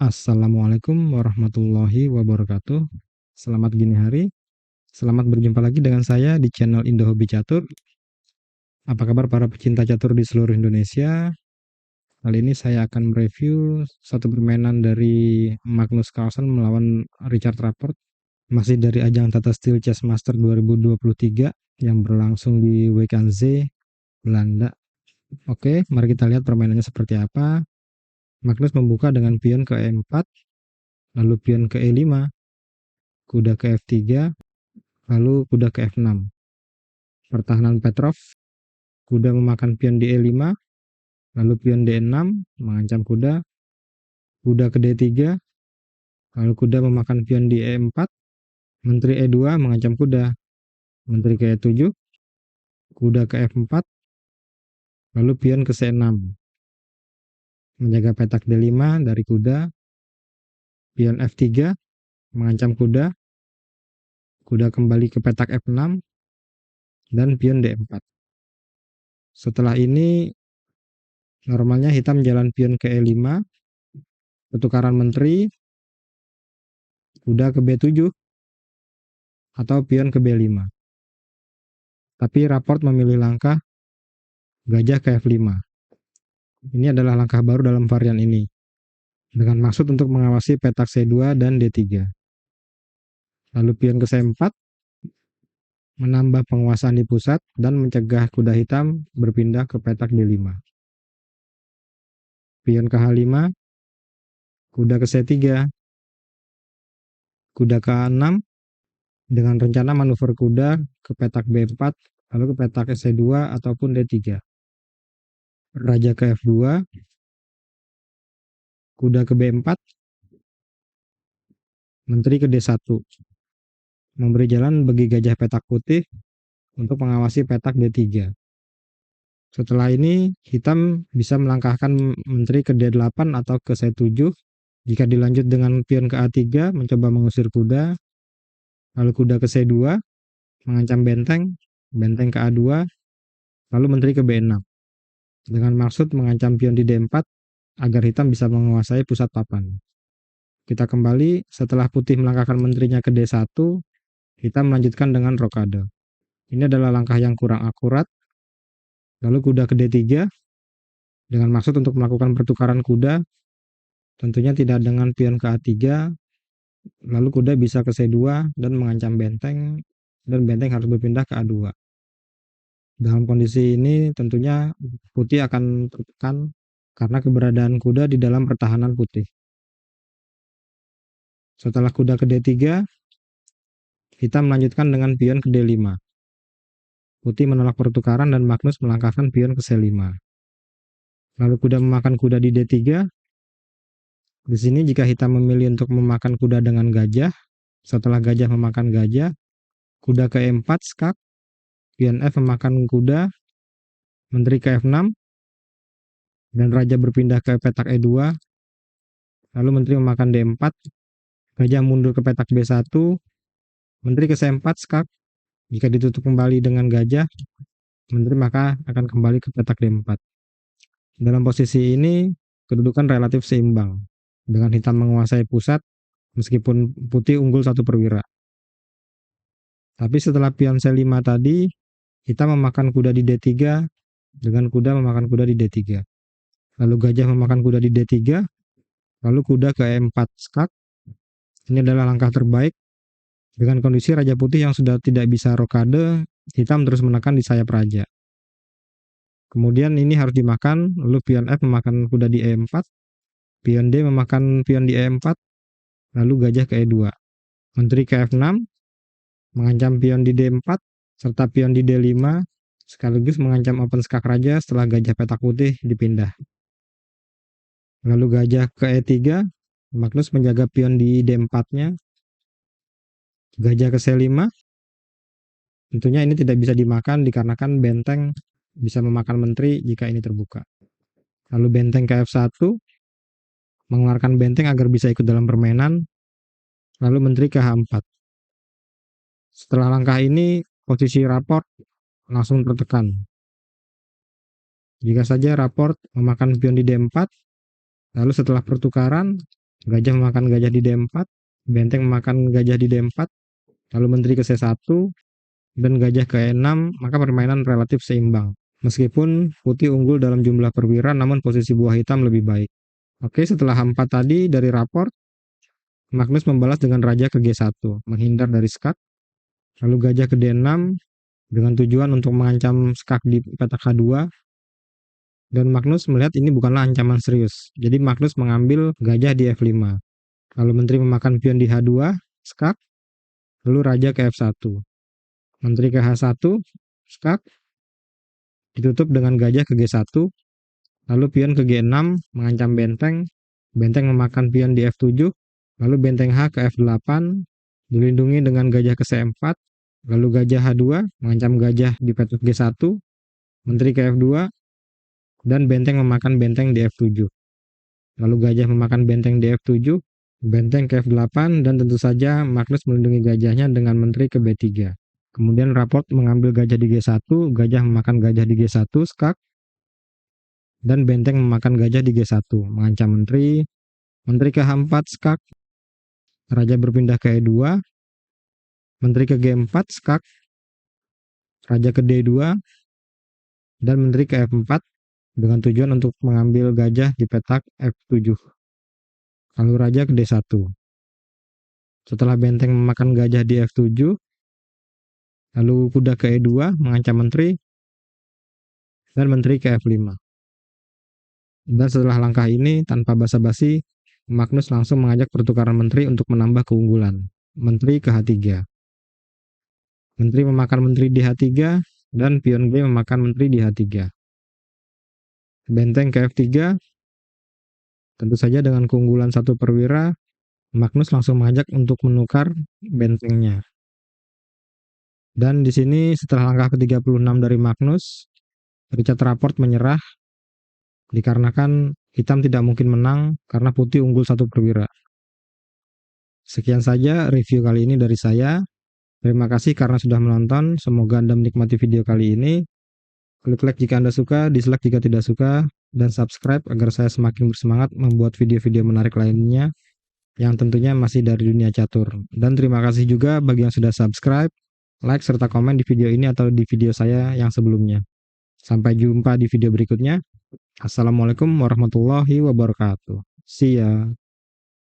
Assalamualaikum warahmatullahi wabarakatuh. Selamat gini hari. Selamat berjumpa lagi dengan saya di channel Indo Hobi Catur. Apa kabar para pecinta catur di seluruh Indonesia? Kali ini saya akan mereview satu permainan dari Magnus Carlsen melawan Richard Rapport. Masih dari ajang Tata Steel Chess Master 2023 yang berlangsung di Wannsee, Belanda. Oke, mari kita lihat permainannya seperti apa. Magnus membuka dengan pion ke E4, lalu pion ke E5, kuda ke F3, lalu kuda ke F6. Pertahanan Petrov, kuda memakan pion di E5, lalu pion D6, mengancam kuda, kuda ke D3, lalu kuda memakan pion di E4, menteri E2 mengancam kuda, menteri ke E7, kuda ke F4, lalu pion ke C6, menjaga petak D5 dari kuda, pion F3, mengancam kuda, kuda kembali ke petak F6, dan pion D4. Setelah ini, normalnya hitam jalan pion ke E5, pertukaran menteri, kuda ke B7, atau pion ke B5. Tapi Rapport memilih langkah gajah ke F5. Ini adalah langkah baru dalam varian ini, dengan maksud untuk mengawasi petak C2 dan D3. Lalu pion ke C4, menambah penguasaan di pusat dan mencegah kuda hitam berpindah ke petak D5. Pion ke H5, kuda ke C3, kuda ke A6, dengan rencana manuver kuda ke petak B4, lalu ke petak C2 ataupun D3. Raja ke F2, kuda ke B4, menteri ke D1, memberi jalan bagi gajah petak putih untuk mengawasi petak D3. Setelah ini, hitam bisa melangkahkan menteri ke D8 atau ke C7. Jika dilanjut dengan pion ke A3, mencoba mengusir kuda, lalu kuda ke C2, mengancam benteng, benteng ke A2, lalu menteri ke B6. Dengan maksud mengancam pion di D4, agar hitam bisa menguasai pusat papan. Kita kembali, setelah putih melangkahkan menterinya ke D1, hitam melanjutkan dengan rokade. Ini adalah langkah yang kurang akurat. Lalu kuda ke D3, dengan maksud untuk melakukan pertukaran kuda, tentunya tidak dengan pion ke A3, lalu kuda bisa ke C2 dan mengancam benteng, dan benteng harus berpindah ke A2. Dalam kondisi ini tentunya putih akan tertekan karena keberadaan kuda di dalam pertahanan putih. Setelah kuda ke D3, hitam melanjutkan dengan pion ke D5. Putih menolak pertukaran dan Magnus melangkahkan pion ke C5. Lalu kuda memakan kuda di D3. Di sini jika hitam memilih untuk memakan kuda dengan gajah, setelah gajah memakan gajah, kuda ke E4 skak, pion F memakan kuda, menteri ke F6, dan raja berpindah ke petak E2, lalu menteri memakan D4, gajah mundur ke petak B1, menteri ke C4 skak, jika ditutup kembali dengan gajah, menteri maka akan kembali ke petak D4. Dalam posisi ini, kedudukan relatif seimbang, dengan hitam menguasai pusat, meskipun putih unggul satu perwira. Tapi setelah pion C5 tadi, hitam memakan kuda di D3, dengan kuda memakan kuda di D3. Lalu gajah memakan kuda di D3, lalu kuda ke E4 skak. Ini adalah langkah terbaik. Dengan kondisi raja putih yang sudah tidak bisa rokade, hitam terus menekan di sayap raja. Kemudian ini harus dimakan, lalu pion F memakan kuda di E4, pion D memakan pion di E4, lalu gajah ke E2. Menteri ke F6, mengancam pion di D4, serta pion di D5, sekaligus mengancam open skak raja setelah gajah petak putih dipindah. Lalu gajah ke E3, Magnus menjaga pion di D4-nya, gajah ke C5, tentunya ini tidak bisa dimakan dikarenakan benteng bisa memakan menteri jika ini terbuka. Lalu benteng ke F1, mengeluarkan benteng agar bisa ikut dalam permainan, lalu menteri ke H4. Setelah langkah ini, posisi Rapport langsung tertekan. Jika saja Rapport memakan pion di D4, lalu setelah pertukaran, Gajah memakan gajah di D4, benteng memakan gajah di D4, lalu menteri ke C1, dan gajah ke E6, maka permainan relatif seimbang. Meskipun putih unggul dalam jumlah perwira, namun posisi buah hitam lebih baik. Oke, setelah H4 tadi dari raport, Magnus membalas dengan raja ke G1, menghindar dari skak, lalu gajah ke D6, dengan tujuan untuk mengancam skak di petak H2, dan Magnus melihat ini bukanlah ancaman serius. Jadi Magnus mengambil gajah di F5. Lalu menteri memakan pion di H2, skak, lalu raja ke F1. Menteri ke H1, skak, ditutup dengan gajah ke G1, lalu pion ke G6, mengancam benteng, benteng memakan pion di F7, lalu benteng H ke F8, dilindungi dengan gajah ke C4, lalu gajah H2, mengancam gajah di petak G1, menteri ke F2, dan benteng memakan benteng di F7. Lalu gajah memakan benteng di F7, benteng ke F8, dan tentu saja Magnus melindungi gajahnya dengan menteri ke B3. Kemudian raport mengambil gajah di G1, gajah memakan gajah di G1, skak, dan benteng memakan gajah di G1, mengancam menteri, menteri ke H4, skak, raja berpindah ke E2, menteri ke G4, skak, raja ke D2, dan menteri ke F4, dengan tujuan untuk mengambil gajah di petak F7. Lalu raja ke D1. Setelah benteng memakan gajah di F7, lalu kuda ke E2 mengancam menteri, dan menteri ke F5. Dan setelah langkah ini, tanpa basa-basi, Magnus langsung mengajak pertukaran menteri untuk menambah keunggulan. Menteri ke H3. Menteri memakan menteri di H3, dan pion G memakan menteri di H3. Benteng ke F3, tentu saja dengan keunggulan satu perwira, Magnus langsung mengajak untuk menukar bentengnya. Dan di sini setelah langkah ke-36 dari Magnus, Richard Rapport menyerah dikarenakan hitam tidak mungkin menang karena putih unggul satu perwira. Sekian saja review kali ini dari saya. Terima kasih karena sudah menonton. Semoga Anda menikmati video kali ini. Klik like jika Anda suka, dislike jika tidak suka, dan subscribe agar saya semakin bersemangat membuat video-video menarik lainnya yang tentunya masih dari dunia catur. Dan terima kasih juga bagi yang sudah subscribe, like, serta komen di video ini atau di video saya yang sebelumnya. Sampai jumpa di video berikutnya. Assalamualaikum warahmatullahi wabarakatuh. See ya.